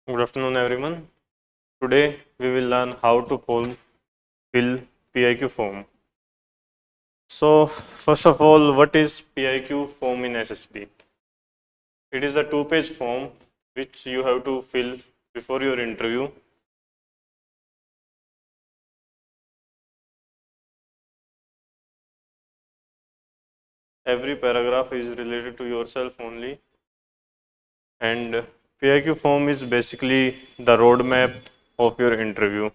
Good afternoon, everyone. Today we will learn how to fill PIQ form. So, first of all, what is PIQ form in SSB? It is a two-page form which you have to fill before your interview. Every paragraph is related to yourself only, and PIQ form is basically the roadmap of your interview.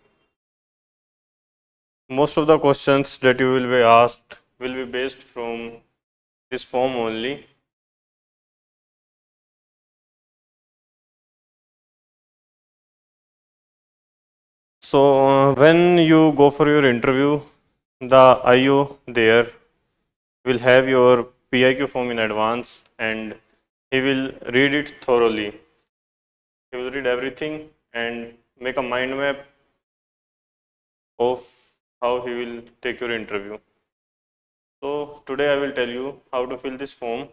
Most of the questions that you will be asked will be based from this form only. So, when you go for your interview, the IO there will have your PIQ form in advance and he will read it thoroughly. He will read everything and make a mind map of how he will take your interview. So, today I will tell you how to fill this form.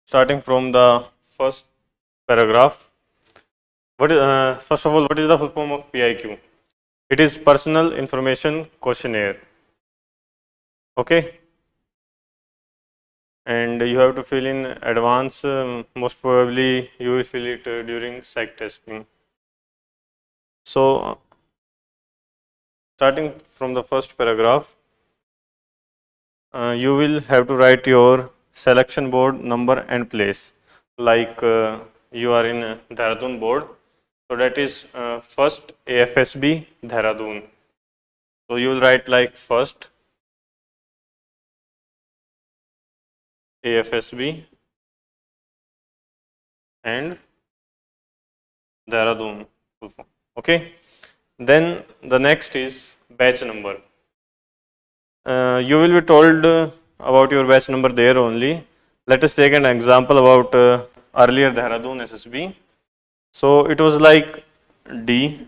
Starting from the first paragraph. First of all, what is the full form of PIQ? It is Personal Information Questionnaire. Okay, and you have to fill in advance. Most probably you will fill it during psych testing. So, starting from the first paragraph, you will have to write your selection board number and place. Like you are in Dehradun board, so that is first AFSB Dehradun. So you will write like first AFSB and Dehradun. Okay. Then the next is batch number. You will be told about your batch number there only. Let us take an example about earlier Dehradun SSB. So it was like D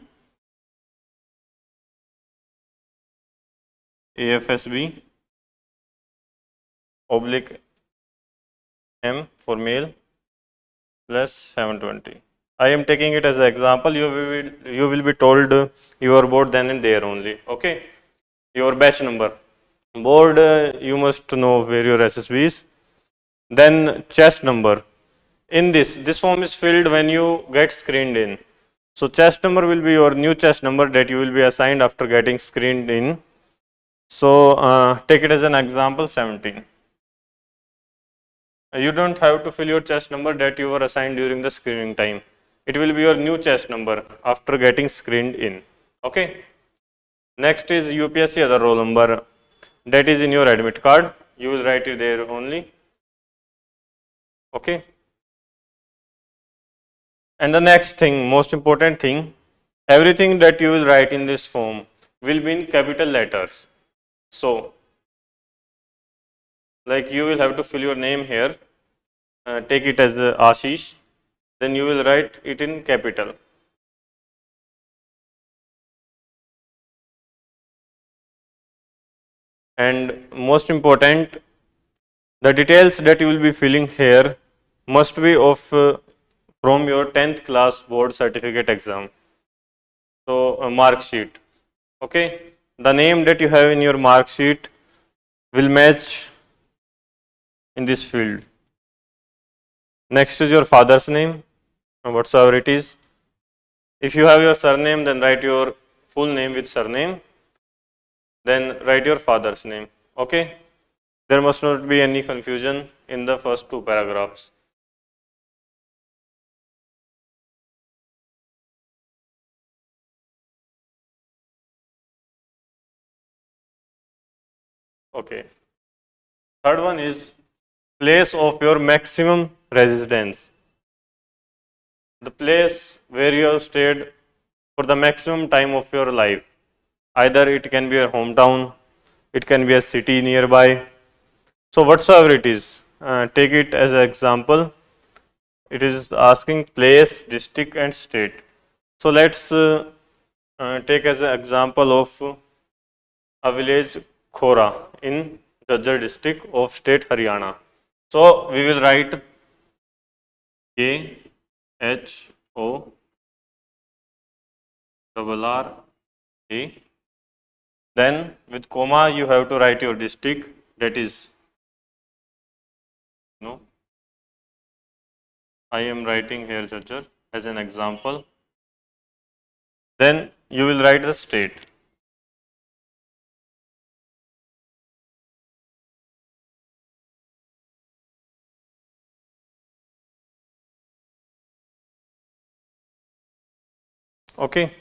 AFSB oblique M for male plus 720. I am taking it as an example. You will be told your board then and there only. Okay. Your batch number. Board you must know where your SSB is. Then chest number. In this form is filled when you get screened in. So chest number will be your new chest number that you will be assigned after getting screened in. So take it as an example 17. You don't have to fill your chest number that you were assigned during the screening time. It will be your new chest number after getting screened in. Okay. Next is UPSC other roll number. That is in your admit card. You will write it there only. Okay. And the next thing, most important thing, everything that you will write in this form will be in capital letters. So, like you will have to fill your name here, take it as the Ashish, then you will write it in capital. And most important, the details that you will be filling here must be of from your 10th class board certificate exam. So, a mark sheet. Okay. The name that you have in your mark sheet will match in this field. Next is your father's name, whatsoever it is. If you have your surname, then write your full name with surname. Then write your father's name. Okay. There must not be any confusion in the first two paragraphs. Okay. Third one is place of your maximum residence. The place where you have stayed for the maximum time of your life. Either it can be your hometown, it can be a city nearby. So whatsoever it is, take it as an example. It is asking place, district and state. So let's take as an example of a village Khora in Jajjar district of state Haryana. So we will write K HORRA. Then with comma you have to write your district, that is, no, I am writing here Jajjar as an example. Then you will write the state. Okay.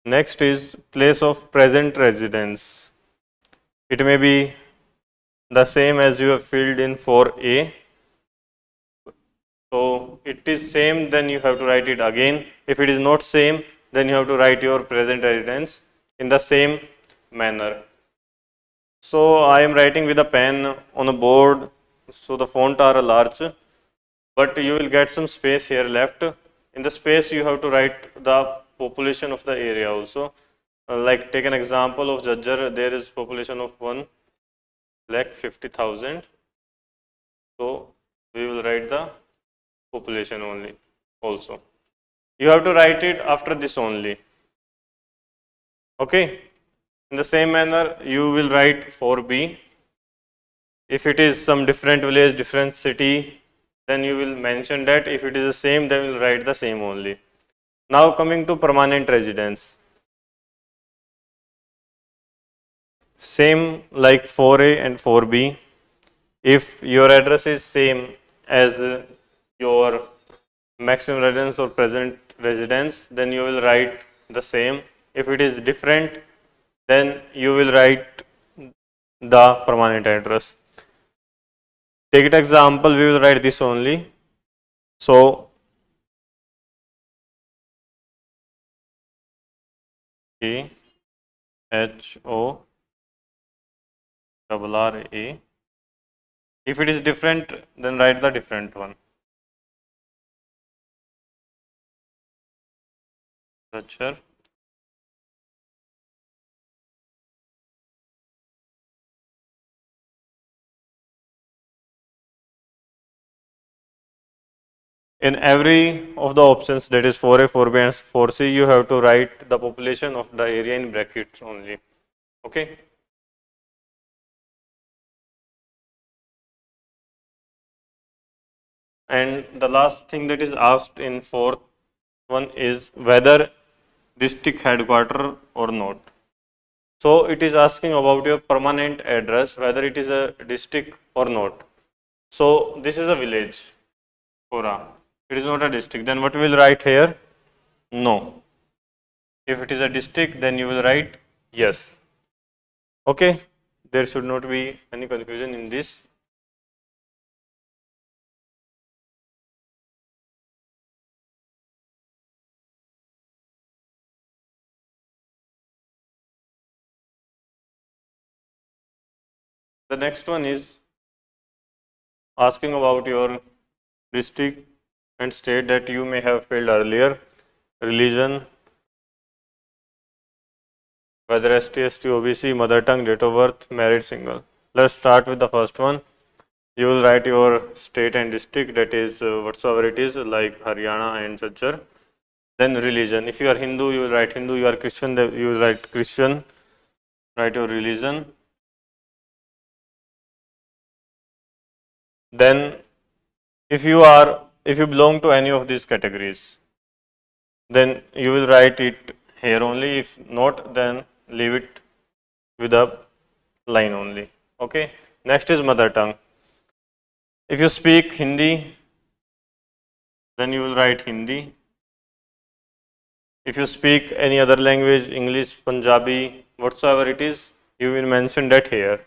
Next is place of present residence. It may be the same as you have filled in for A. So it is same, then you have to write it again. If it is not same, then you have to write your present residence in the same manner. So I am writing with a pen on a board, so the font are large, but you will get some space here left. In the space you have to write the population of the area also. Like take an example of Jajjar, there is population of 1,50,000. So we will write the population only also. You have to write it after this only. Okay. In the same manner, you will write for B. If it is some different village, different city, then you will mention that. If it is the same, then you will write the same only. Now coming to permanent residence. Same like 4A and 4B. If your address is same as your maximum residence or present residence, then you will write the same. If it is different, then you will write the permanent address. Take it example, we will write this only. So HORRA. If it is different, then write the different one. Structure. In every of the options, that is 4A, 4B and 4C, you have to write the population of the area in brackets only. Okay. And the last thing that is asked in fourth one is whether district headquarter or not. So it is asking about your permanent address, whether it is a district or not. So this is a village, Kora. It is not a district. Then what we will write here? No. If it is a district, then you will write yes. Okay. There should not be any confusion in this. The next one is asking about your district and state that you may have filled earlier, religion, whether ST, ST, OBC, mother tongue, date of birth, married, single. Let's start with the first one. You will write your state and district, that is whatsoever it is, like Haryana and Jajjar. Then religion. If you are Hindu, you will write Hindu. You are Christian, you will write Christian. Write your religion. Then if you belong to any of these categories, then you will write it here only. If not, then leave it with a line only. Okay. Next is mother tongue. If you speak Hindi, then you will write Hindi. If you speak any other language, English, Punjabi, whatsoever it is, you will mention that here.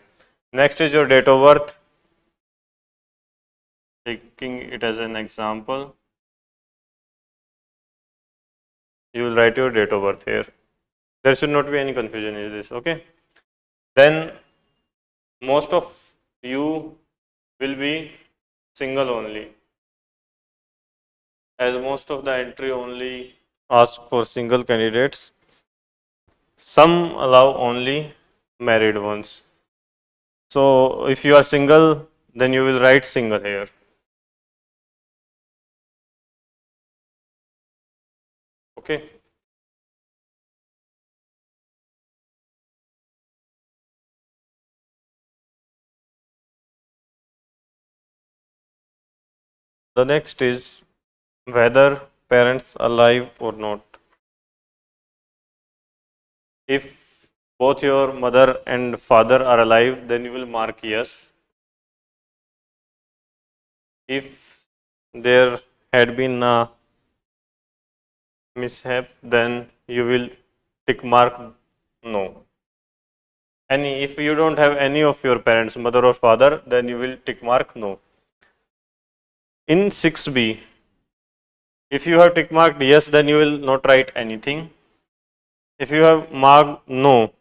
Next is your date of birth. Taking it as an example, you will write your date of birth here. There should not be any confusion in this. Okay. Then most of you will be single only, as most of the entry only ask for single candidates. Some allow only married ones. So if you are single, then you will write single here. Okay. The next is whether parents alive or not. If both your mother and father are alive, then you will mark yes. If there had been a mishap, then you will tick mark no. Any, if you don't have any of your parents, mother or father, then you will tick mark no. In 6b, if you have tick marked yes, then you will not write anything. If you have marked no,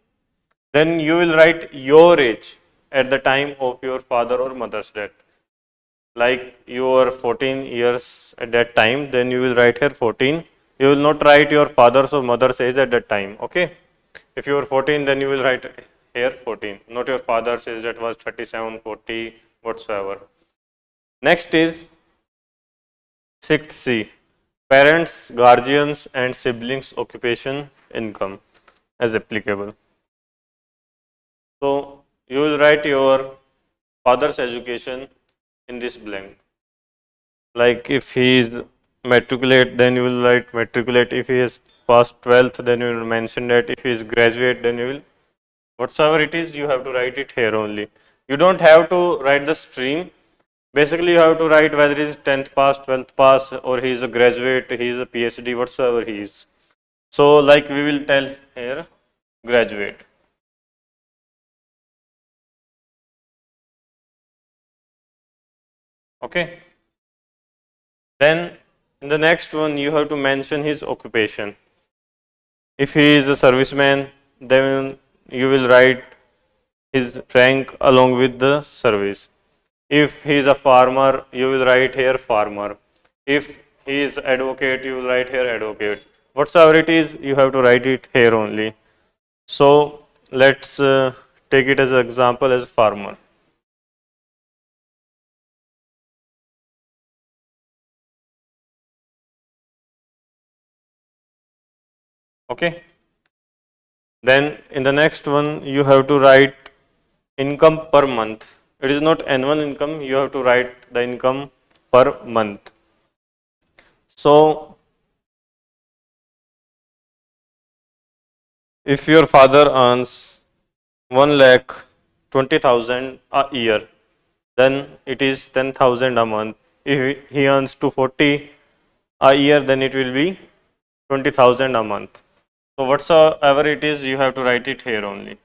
then you will write your age at the time of your father or mother's death. Like you are 14 years at that time, then you will write here 14. You will not write your father's or mother's age at that time. Okay. If you are 14, then you will write here 14, not your father's age that was 37, 40, whatsoever. Next is 6C, parents, guardians, and siblings' occupation, income as applicable. So you will write your father's education in this blank. Like if he is matriculate, then you will write matriculate. If he has passed 12th, then you will mention that. If he is graduate, then you will, whatsoever it is, you have to write it here only. You don't have to write the stream. Basically, you have to write whether he is 10th pass, 12th pass, or he is a graduate, he is a PhD, whatsoever he is. So, like we will tell here, graduate. Okay. Then in the next one, you have to mention his occupation. If he is a serviceman, then you will write his rank along with the service. If he is a farmer, you will write here farmer. If he is advocate, you will write here advocate. Whatsoever it is, you have to write it here only. So let's take it as an example as farmer. Okay. Then in the next one, you have to write income per month. It is not annual income, you have to write the income per month. So if your father earns 1,20,000 a year, then it is 10,000 a month. If he earns 240 a year, then it will be 20,000 a month. So whatsoever it is, you have to write it here only.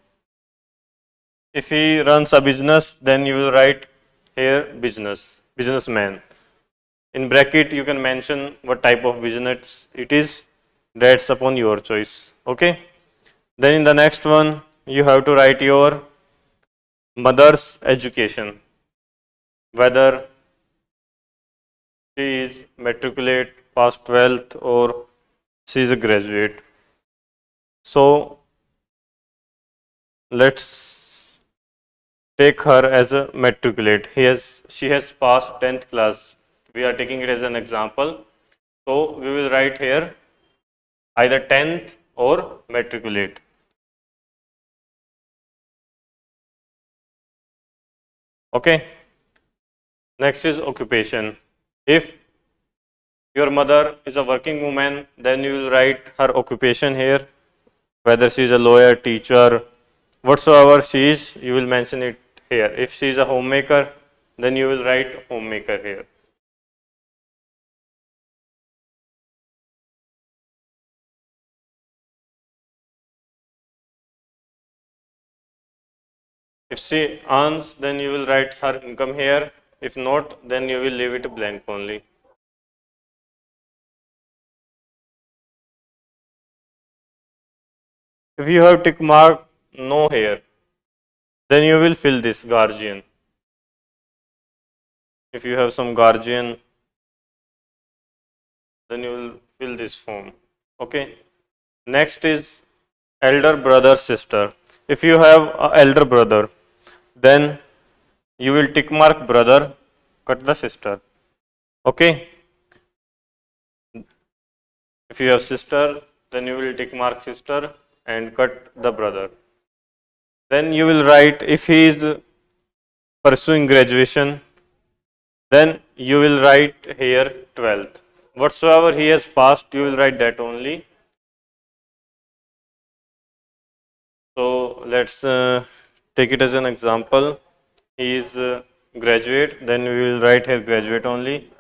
If he runs a business, then you will write here businessman. In bracket, you can mention what type of business it is. That's upon your choice. Okay. Then in the next one, you have to write your mother's education, whether she is matriculate, past 12th, or she is a graduate. So let's take her as a matriculate. She has passed 10th class. We are taking it as an example. So we will write here either 10th or matriculate. Okay. Next is occupation. If your mother is a working woman, then you will write her occupation here, whether she is a lawyer, teacher, whatsoever she is, you will mention it here. If she is a homemaker, then you will write homemaker here. If she earns, then you will write her income here. If not, then you will leave it blank only. If you have tick mark no here, then you will fill this guardian. If you have some guardian, then you will fill this form. Okay. Next is elder brother sister. If you have an elder brother, then you will tick mark brother, cut the sister. Okay. If you have sister, then you will tick mark sister and cut the brother. Then you will write if he is pursuing graduation, then you will write here 12th. Whatsoever he has passed, you will write that only. So let's take it as an example. He is graduate, then we will write here graduate only.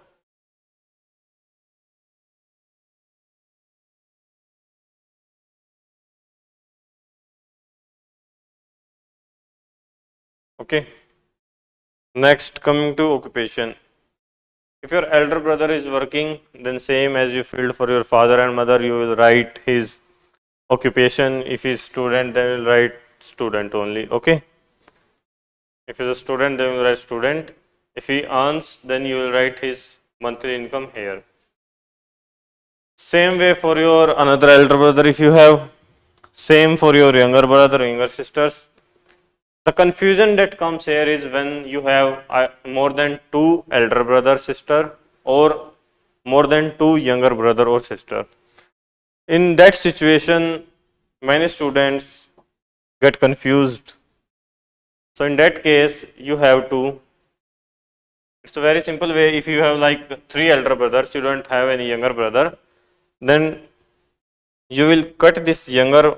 Okay. Next, coming to occupation. If your elder brother is working, then same as you filled for your father and mother, you will write his occupation. If he is student, then you will write student only. Okay. If he is a student, then you will write student. If he earns, then you will write his monthly income here. Same way for your another elder brother if you have. Same for your younger brother, younger sisters. The confusion that comes here is when you have more than two elder brother, sister, or more than two younger brother or sister. In that situation, many students get confused. So in that case, you have to, it's a very simple way. If you have like three elder brothers, you don't have any younger brother, then you will cut this younger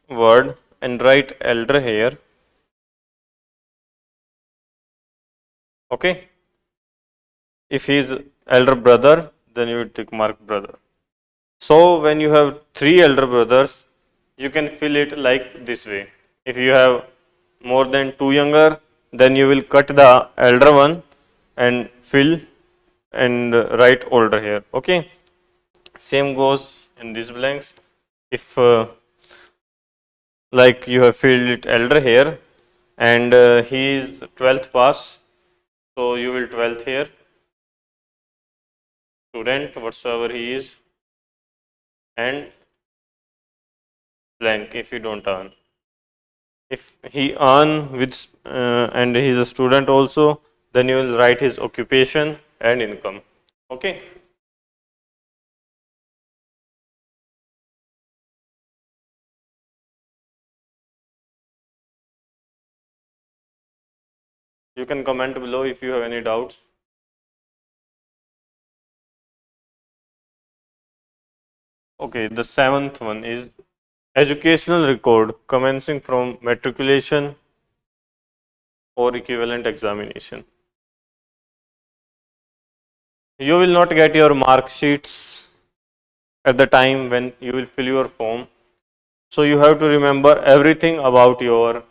word and write elder here. Okay. If he is elder brother, then you will tick mark brother. So when you have three elder brothers, you can fill it like this way. If you have more than two younger, then you will cut the elder one and fill and write older here. Okay. Same goes in these blanks. If like you have filled it elder here and he is 12th pass, so you will 12th here, student whatsoever he is, and blank if you don't earn. If he earn with and he is a student also, then you will write his occupation and income. Okay. You can comment below if you have any doubts. Okay, the seventh one is educational record commencing from matriculation or equivalent examination. You will not get your mark sheets at the time when you will fill your form. So you have to remember everything about your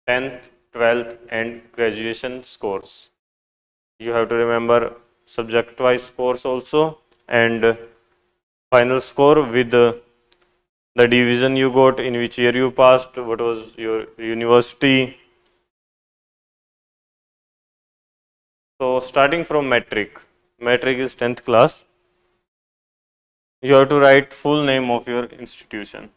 10th, 12th and graduation scores. You have to remember subject wise scores also and final score with the division you got, in which year you passed, what was your university. So starting from metric is 10th class. You have to write full name of your institution.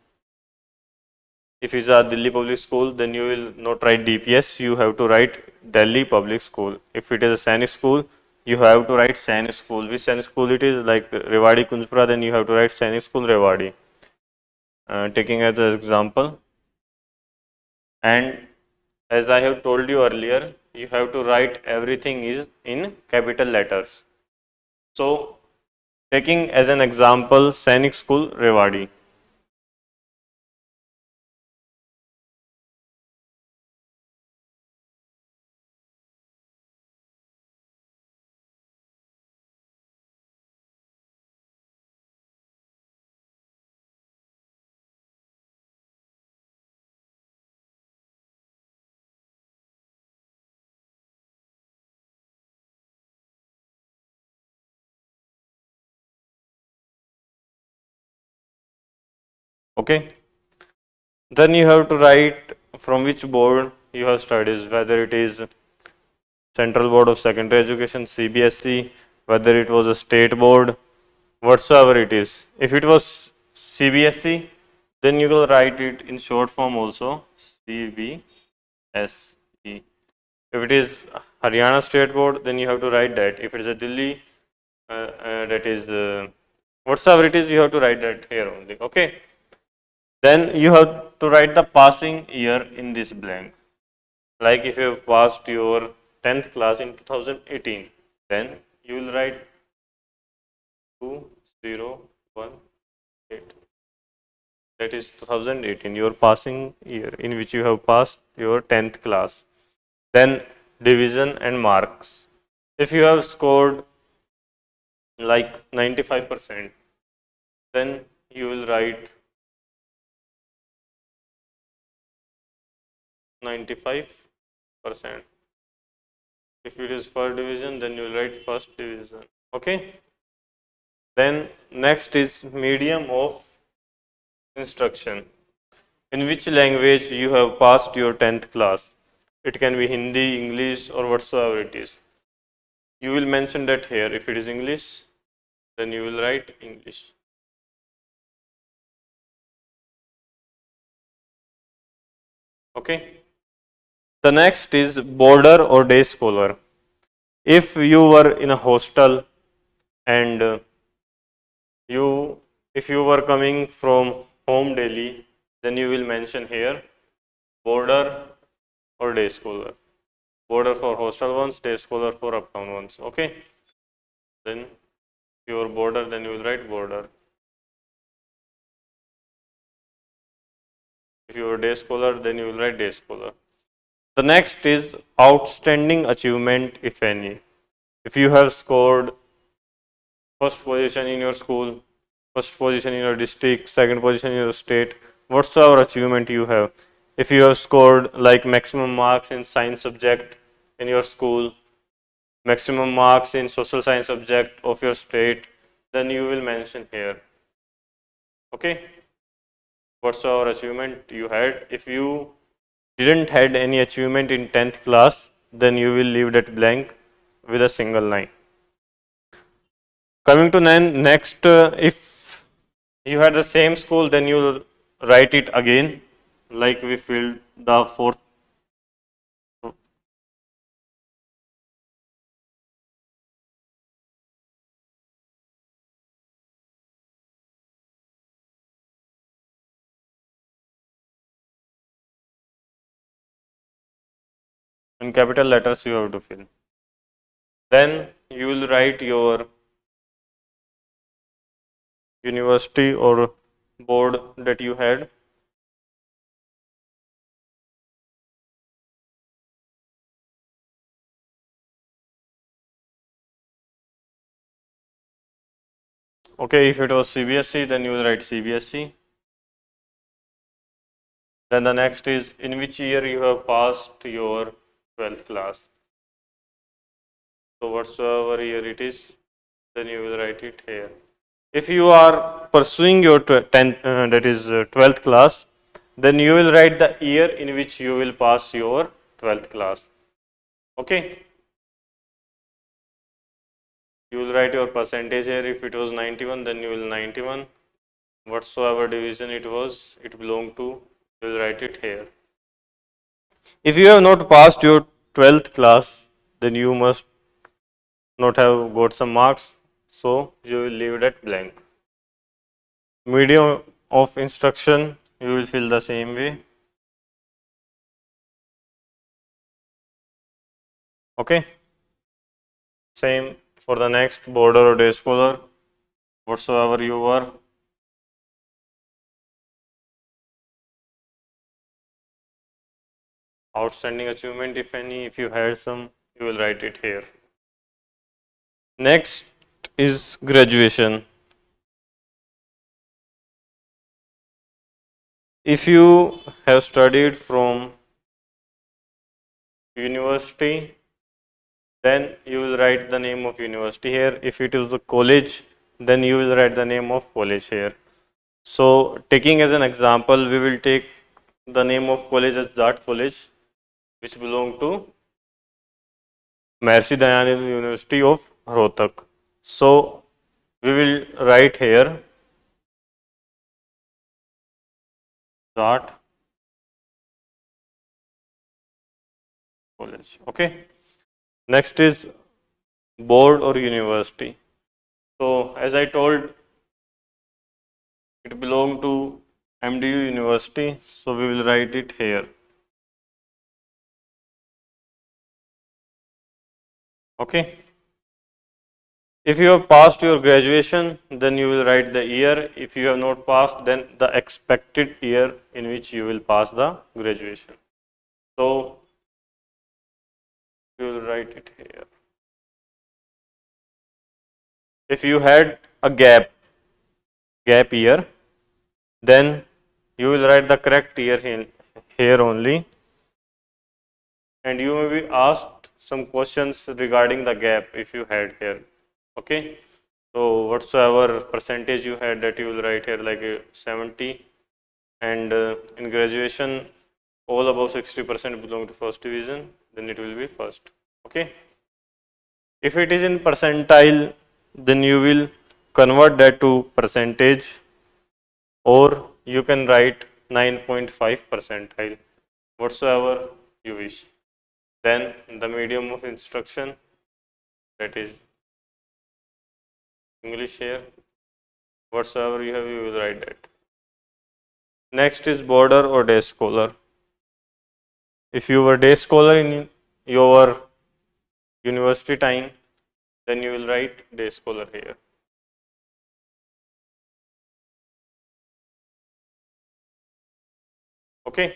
If it's a Delhi public school, then you will not write DPS, you have to write Delhi public school. If it is a Sainik school, you have to write Sainik school. Which Sainik school it is, like Rewadi Kunjpura, then you have to write Sainik school Rewadi. Taking as an example. And as I have told you earlier, you have to write everything is in capital letters. So taking as an example Sainik school Rewadi. Okay. Then you have to write from which board you have studied, whether it is Central Board of Secondary Education, CBSE, whether it was a state board, whatsoever it is. If it was CBSE, then you will write it in short form also, CBSE. E. If it is Haryana State Board, then you have to write that. If it is a Delhi, that is whatsoever it is, you have to write that here only. Okay. Then you have to write the passing year in this blank. Like if you have passed your 10th class in 2018, then you will write 2018. That is 2018, your passing year in which you have passed your 10th class. Then division and marks. If you have scored like 95%, then you will write 95%. If it is first division, then you will write first division. Okay. Then next is medium of instruction. In which language you have passed your 10th class. It can be Hindi, English, or whatsoever it is. You will mention that here. If it is English, then you will write English. Okay. The next is boarder or day scholar. If you were in a hostel and if you were coming from home daily, then you will mention here boarder or day scholar. Boarder for hostel ones, day scholar for uptown ones. Okay. Then your boarder, then you will write boarder. If you are day scholar, then you will write day scholar. The next is outstanding achievement, if any. If you have scored first position in your school, first position in your district, second position in your state, whatsoever achievement you have. If you have scored like maximum marks in science subject in your school, maximum marks in social science subject of your state, then you will mention here. Okay. Whatsoever achievement you had. If you didn't had any achievement in 10th class, then you will leave that blank with a single line. Coming to next, if you had the same school, then you write it again, like we filled the fourth. In capital letters you have to fill. Then you will write your university or board that you had. Okay, if it was CBSE, then you will write CBSE. Then the next is in which year you have passed your 12th class. So whatsoever year it is, then you will write it here. If you are pursuing your 10th, that is 12th class, then you will write the year in which you will pass your 12th class. Okay. You will write your percentage here. If it was 91, then you will 91. Whatsoever division it was, it belonged to, you will write it here. If you have not passed your 12th class, then you must not have got some marks. So you will leave that blank. Medium of instruction, you will fill the same way. Okay. Same for the next boarder or day scholar, whatsoever you were. Outstanding achievement, if any, if you had some, you will write it here. Next is graduation. If you have studied from university, then you will write the name of university here. If it is a college, then you will write the name of college here. So taking as an example, we will take the name of college as that college, which belong to Maharishi Dayanand University of Rohtak. So we will write here that college. Okay. Next is board or university. So as I told, it belongs to MDU University. So we will write it here. Okay. If you have passed your graduation, then you will write the year. If you have not passed, then the expected year in which you will pass the graduation. So you will write it here. If you had a gap year, then you will write the correct year here only, and you may be asked some questions regarding the gap if you had here. Okay, so whatsoever percentage you had, that you will write here like 70, and in graduation all above 60% belong to first division, then it will be first. Okay, if it is in percentile, then you will convert that to percentage, or you can write 9.5 percentile, whatsoever you wish. Then the medium of instruction, that is English here, whatsoever you have, you will write that. Next is border or day scholar. If you were day scholar in your university time, then you will write day scholar here. Okay.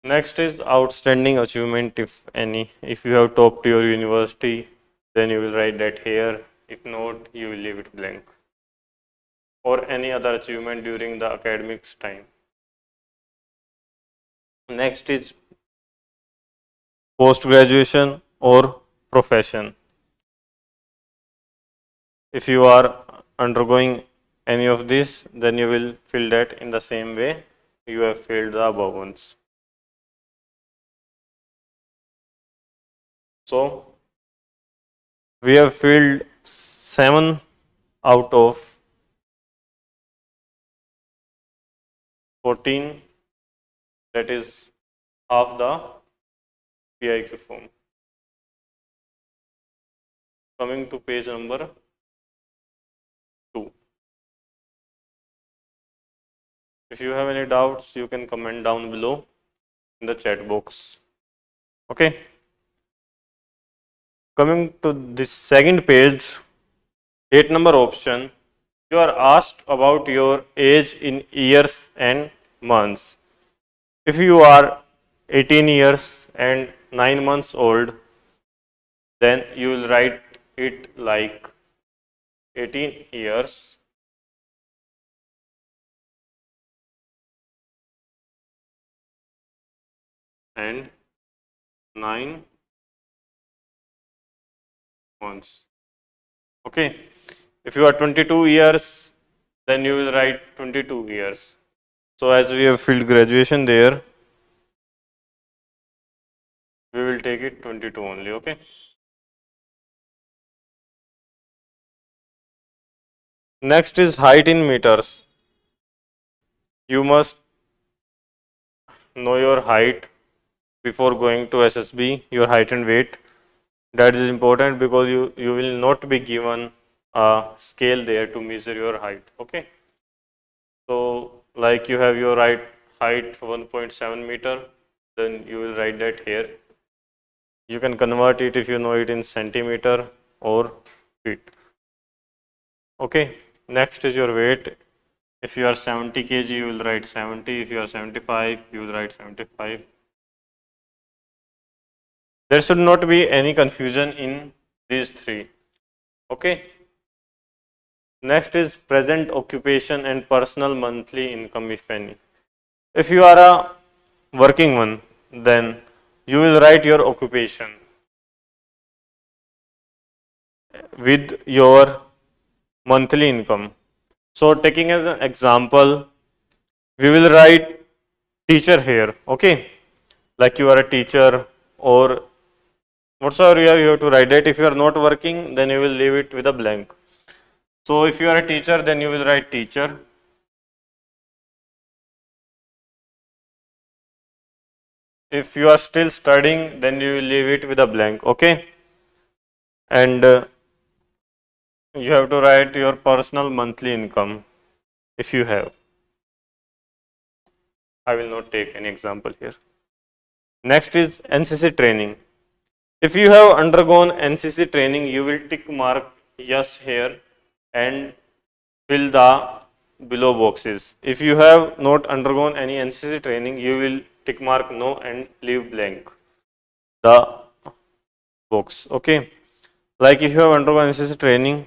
Next is outstanding achievement, if any. If you have topped your university, then you will write that here. If not, you will leave it blank. Or any other achievement during the academics time. Next is post graduation or profession. If you are undergoing any of this, then you will fill that in the same way you have filled the above ones. So we have filled 7 out of 14, that is half the PIQ form. Coming to page number 2. If you have any doubts, you can comment down below in the chat box. Okay. Coming to this second page, 8 number option, you are asked about your age in years and months. If you are 18 years and 9 months old, then you will write it like 18 years and 9 months. Okay. If you are 22 years, then you will write 22 years. So as we have filled graduation there, we will take it 22 only. Okay. Next is height in meters. You must know your height before going to SSB, your height and weight. That is important because you will not be given a scale there to measure your height. Okay. So like you have your height 1.7 meter, then you will write that here. You can convert it if you know it in centimeter or feet. Okay. Next is your weight. If you are 70 kg, you will write 70. If you are 75, you will write 75. There should not be any confusion in these three. Okay. Next is present occupation and personal monthly income, if any. If you are a working one, then you will write your occupation with your monthly income. So taking as an example, we will write teacher here. Okay. Like you are a teacher or whatsoever you have to write that. If you are not working, then you will leave it with a blank. So if you are a teacher, then you will write teacher. If you are still studying, then you will leave it with a blank. Okay, and you have to write your personal monthly income if you have. I will not take any example here. Next is NCC training. If you have undergone NCC training, you will tick mark yes here and fill the below boxes. If you have not undergone any NCC training, you will tick mark no and leave blank the box. Okay. Like if you have undergone NCC training,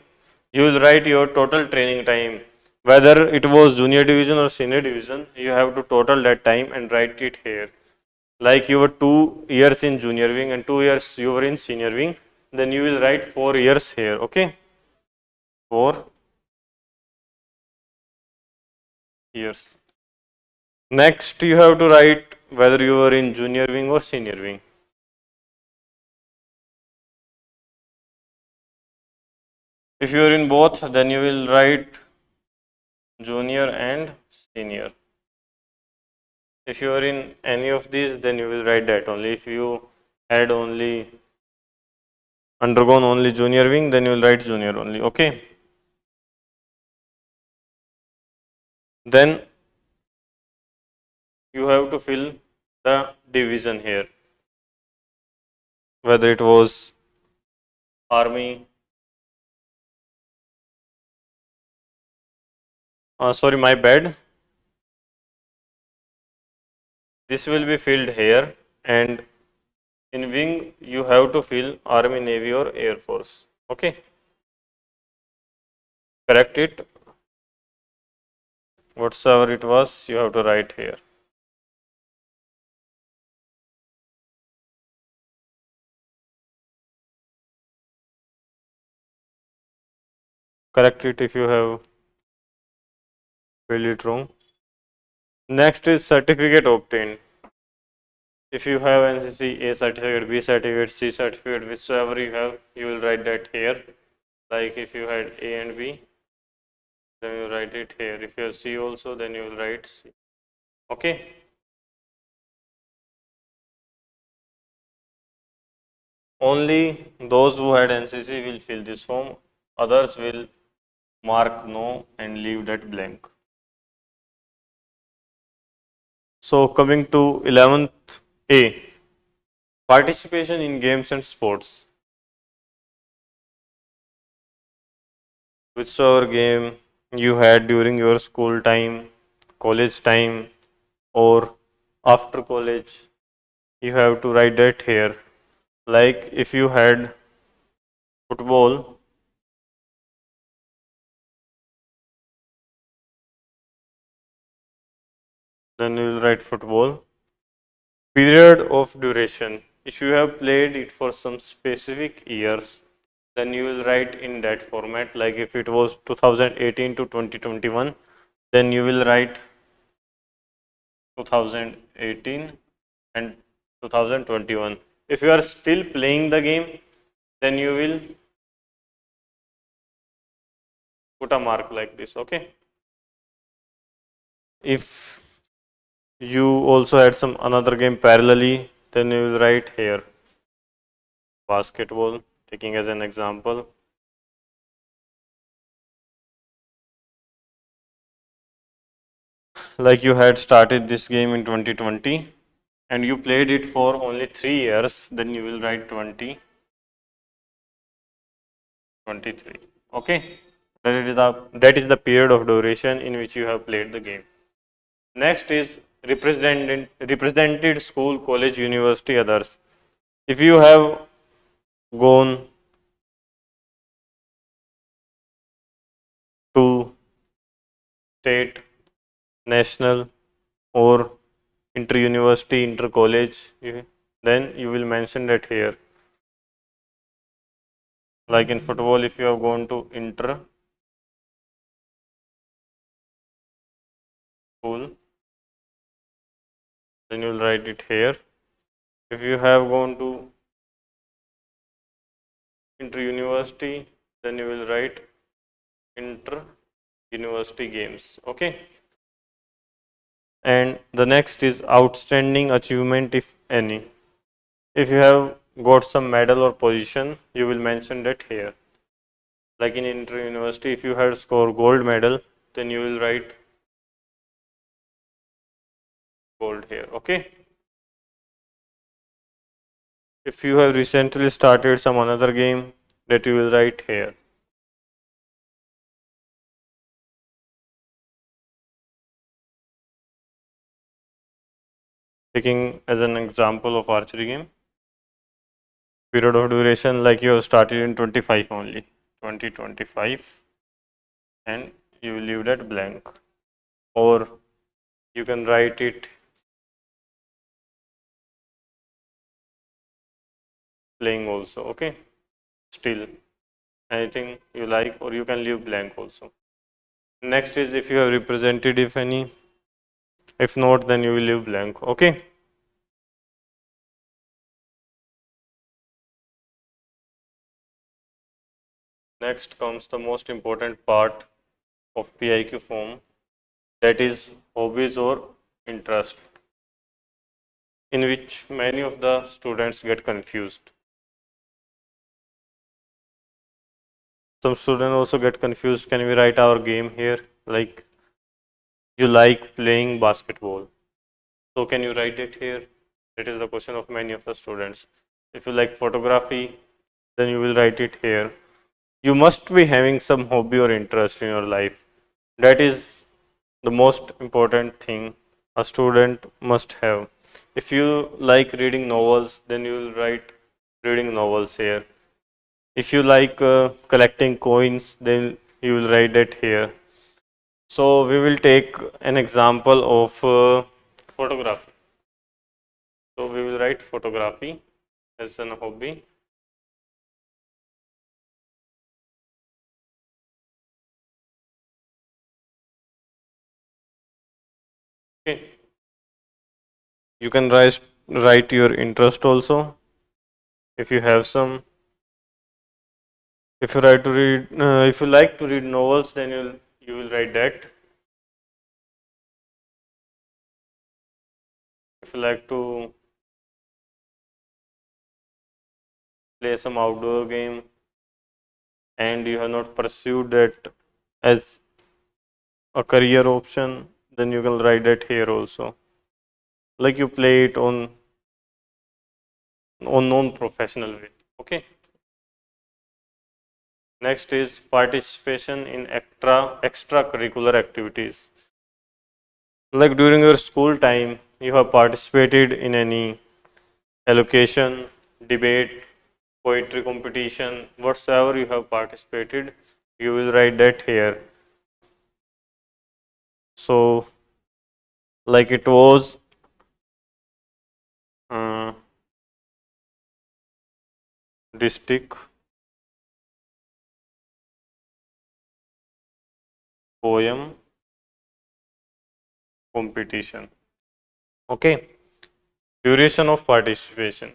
you will write your total training time. Whether it was junior division or senior division, you have to total that time and write it here. Like you were 2 years in junior wing and 2 years you were in senior wing, then you will write 4 years here. Okay. 4 years. Next, you have to write whether you were in junior wing or senior wing. If you are in both, then you will write junior and senior. If you are in any of these, then you will write that only. If you had only undergone only junior wing, then you will write junior only. Okay. Then you have to fill the division here, whether it was army. Sorry, my bad. This will be filled here, and in wing you have to fill army, navy or air force. Okay. Correct it. Whatsoever it was, you have to write here. Correct it if you have filled it wrong. Next is certificate obtained. If you have NCC A certificate, B certificate, C certificate, whichever you have, you will write that here. Like if you had A and B, then you write it here. If you have C also, then you will write C. Okay. Only those who had NCC will fill this form. Others will mark no and leave that blank. So coming to 11th A, participation in games and sports. Whichever game you had during your school time, college time, or after college, you have to write that here. Like if you had football, then you will write football. Period of duration. If you have played it for some specific years, then you will write in that format. Like if it was 2018 to 2021, then you will write 2018 and 2021. If you are still playing the game, then you will put a mark like this. Okay. If you also had some another game parallelly, then you will write here basketball, taking as an example. Like you had started this game in 2020 and you played it for only 3 years, then you will write 2023. Okay. That is the period of duration in which you have played the game. Next is represented school, college, university, others. If you have gone to state, national, or inter-university, inter-college, then you will mention that here. Like in football, if you have gone to inter-school, then you will write it here. If you have gone to inter-university, then you will write inter-university games. Okay. And the next is outstanding achievement, if any. If you have got some medal or position, you will mention that here. Like in inter university, if you had scored gold medal, then you will write gold here. Okay. If you have recently started some another game, that you will write here. Taking as an example of archery game, period of duration, like you have started in 25 only, 2025, and you will leave that blank, or you can write it playing also. Okay, still anything you like, or you can leave blank also. Next is if you have represented, if any. If not, then you will leave blank. Okay. Next comes the most important part of PIQ form, that is hobbies or interest, in which many of the students get confused. Some students also get confused. Can we write our game here? Like you like playing basketball. So can you write it here? That is the question of many of the students. If you like photography, then you will write it here. You must be having some hobby or interest in your life. That is the most important thing a student must have. If you like reading novels, then you will write reading novels here. If you like collecting coins, then you will write it here. So we will take an example of photography. So we will write photography as an hobby. Okay. You can write your interest also if you have some. If you write to read, if you like to read novels, then you will write that. If you like to play some outdoor game and you have not pursued that as a career option, then you can write that here also. Like you play it on non-professional way. Okay. Next is participation in extracurricular activities. Like during your school time, you have participated in any allocation, debate, poetry competition, whatsoever you have participated, you will write that here. So, like it was district poem competition. Okay. Duration of participation.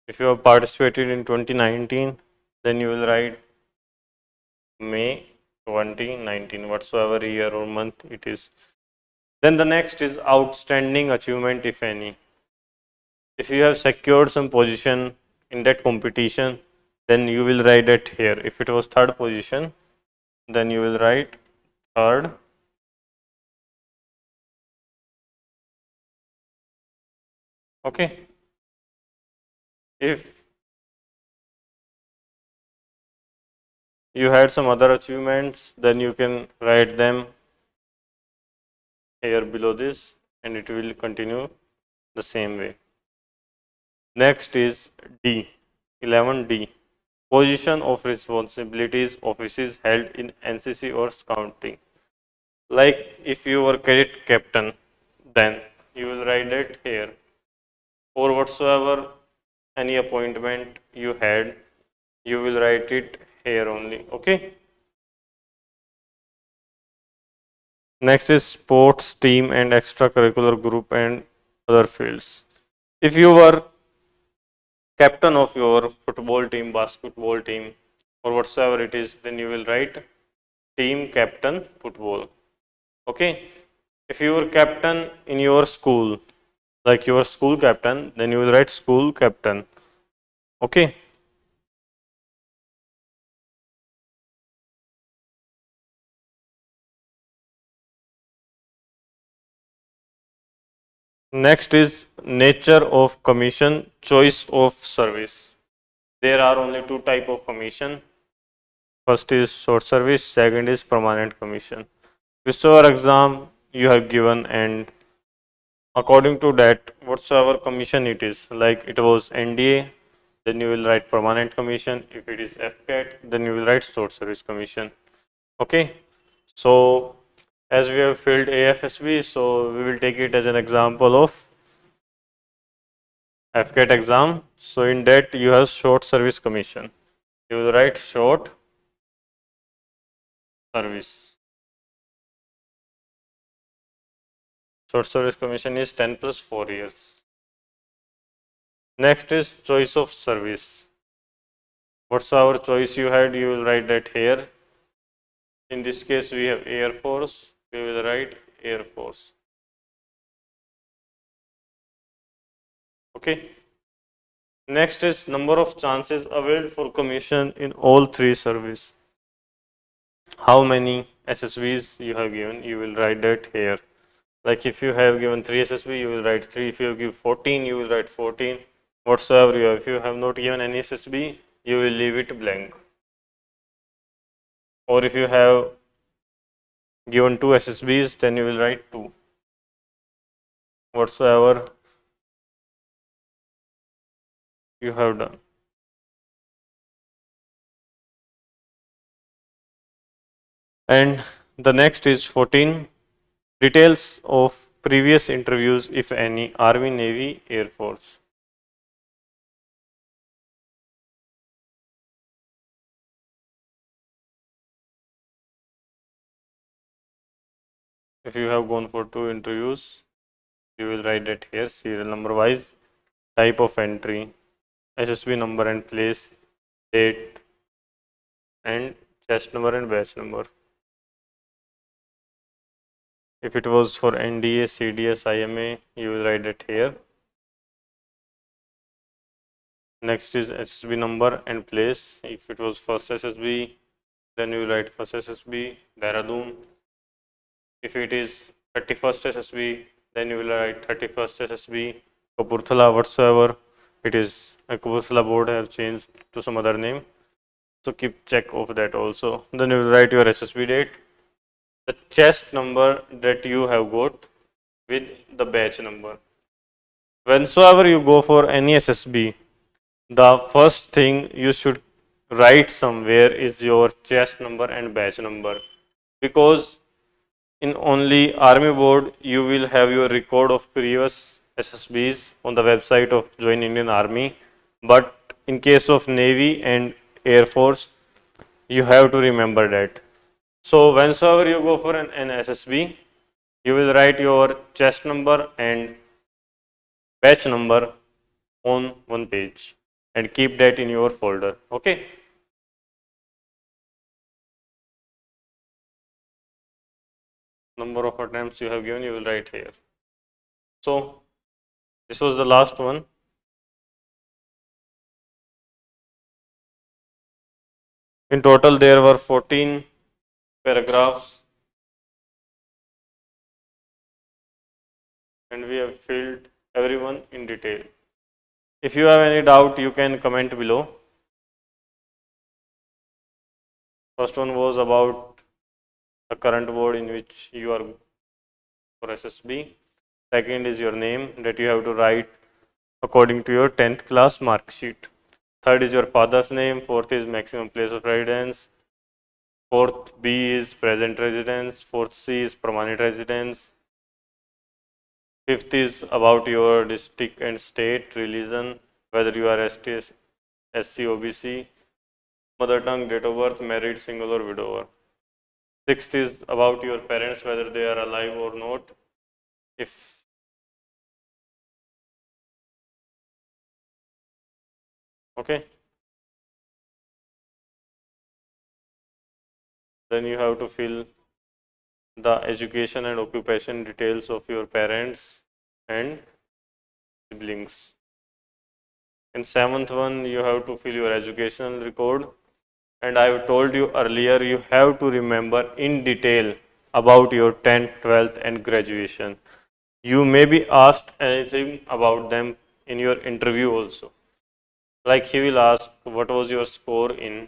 If you have participated in 2019, then you will write May 2019, whatsoever year or month it is. Then the next is outstanding achievement, if any. If you have secured some position in that competition, then you will write it here. If it was third position, then you will write third. Okay. If you had some other achievements, then you can write them here below this, and it will continue the same way. Next is D, 11D. Position of responsibilities offices held in NCC or scouting. Like if you were cadet captain, then you will write it here. Or whatsoever any appointment you had, you will write it here only. Okay. Next is sports team and extracurricular group and other fields. If you were captain of your football team, basketball team, or whatsoever it is, then you will write team captain football. Okay. If you were captain in your school, like your school captain, then you will write school captain. Okay. Next is nature of commission, choice of service. There are only two type of commission. First is short service, second is permanent commission. Whichever exam you have given and according to that whatsoever commission it is, like it was NDA, then you will write permanent commission. If it is Afcat, then you will write short service commission. Okay. So as we have filled AFSB, so we will take it as an example of Afcat exam. So in that you have short service commission. You will write short service. Short service commission is 10 plus 4 years. Next is choice of service. Whatsoever choice you had, you will write that here. In this case, we have Air Force. We will write Air Force. Okay. Next is number of chances availed for commission in all three service. How many SSBs you have given, you will write that here. Like if you have given 3 SSB, you will write 3. If you have given 14, you will write 14. Whatsoever you have. If you have not given any SSB, you will leave it blank. Or if you have given 2 SSBs, then you will write 2. Whatsoever you have done. And the next is 14. Details of previous interviews, if any, Army, Navy, Air Force. If you have gone for 2 interviews, you will write it here, serial number wise, type of entry, SSB number and place, date, and chest number and batch number. If it was for NDA, CDS, IMA, you will write it here. Next is SSB number and place. If it was first SSB, then you will write first SSB, Dehradun. If it is 31st SSB, then you will write 31st SSB, Kapurthala, whatsoever it is. Kapurthala board have changed to some other name. So keep check of that also. Then you will write your SSB date, the chest number that you have got with the batch number. Whensoever you go for any SSB, the first thing you should write somewhere is your chest number and batch number, because in only Army board you will have your record of previous SSBs on the website of Join Indian Army, but in case of Navy and Air Force you have to remember that. So whensoever you go for an SSB, you will write your chest number and batch number on one page and keep that in your folder. Okay. Number of attempts you have given, you will write here. So this was the last one. In total, there were 14 paragraphs and we have filled everyone in detail. If you have any doubt, you can comment below. First one was about the current board in which you are for SSB. Second is your name that you have to write according to your 10th class mark sheet. Third is your father's name. Fourth is maximum place of residence. Fourth B is present residence. Fourth C is permanent residence. Fifth is about your district and state, religion, whether you are ST, SC, OBC, mother tongue, date of birth, married, single or widower. Sixth is about your parents, whether they are alive or not. If okay, then you have to fill the education and occupation details of your parents and siblings. In seventh one, you have to fill your educational record. And I told you earlier, you have to remember in detail about your 10th, 12th and graduation. You may be asked anything about them in your interview also. Like he will ask, what was your score in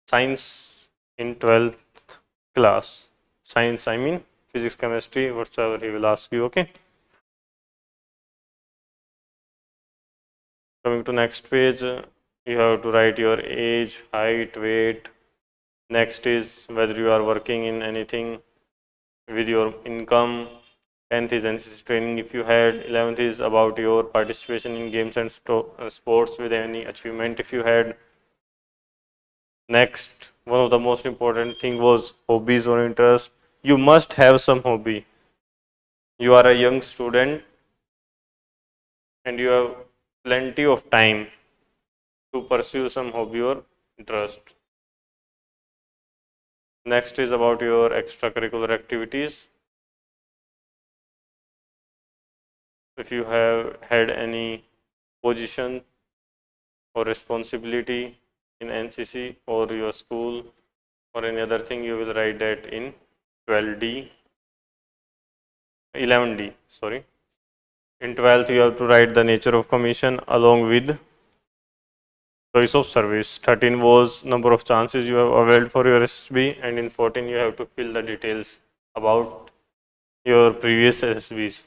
science in 12th class? Science, I mean physics, chemistry, whatsoever he will ask you, okay? Coming to next page, you have to write your age, height, weight. Next is whether you are working in anything with your income. 10th is NCC training if you had. 11th is about your participation in games and sports with any achievement if you had. Next, one of the most important thing was hobbies or interest. You must have some hobby. You are a young student and you have plenty of time to pursue some hobby or interest. Next is about your extracurricular activities. If you have had any position or responsibility in NCC or your school or any other thing, you will write that in 12D, 11D, sorry. In 12th, you have to write the nature of commission along with choice of service. 13 was number of chances you have availed for your SSB, and in 14, you have to fill the details about your previous SSBs.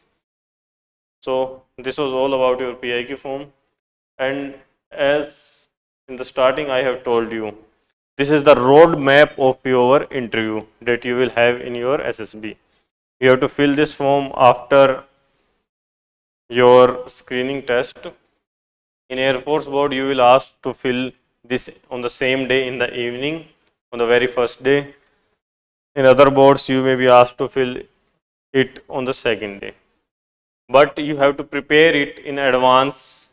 So, this was all about your PIQ form. And as in the starting, I have told you, this is the roadmap of your interview that you will have in your SSB. You have to fill this form after your screening test. In Air Force Board, you will ask to fill this on the same day in the evening, on the very first day. In other boards, you may be asked to fill it on the second day. But you have to prepare it in advance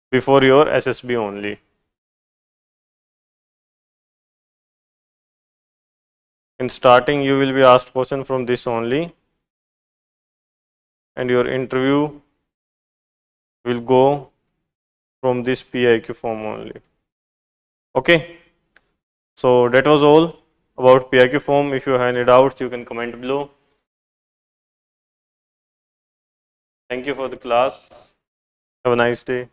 before your SSB only. In starting, you will be asked question from this only, and your interview will go from this PIQ form only. Okay, so that was all about PIQ form. If you have any doubts, you can comment below. Thank you for the class. Have a nice day.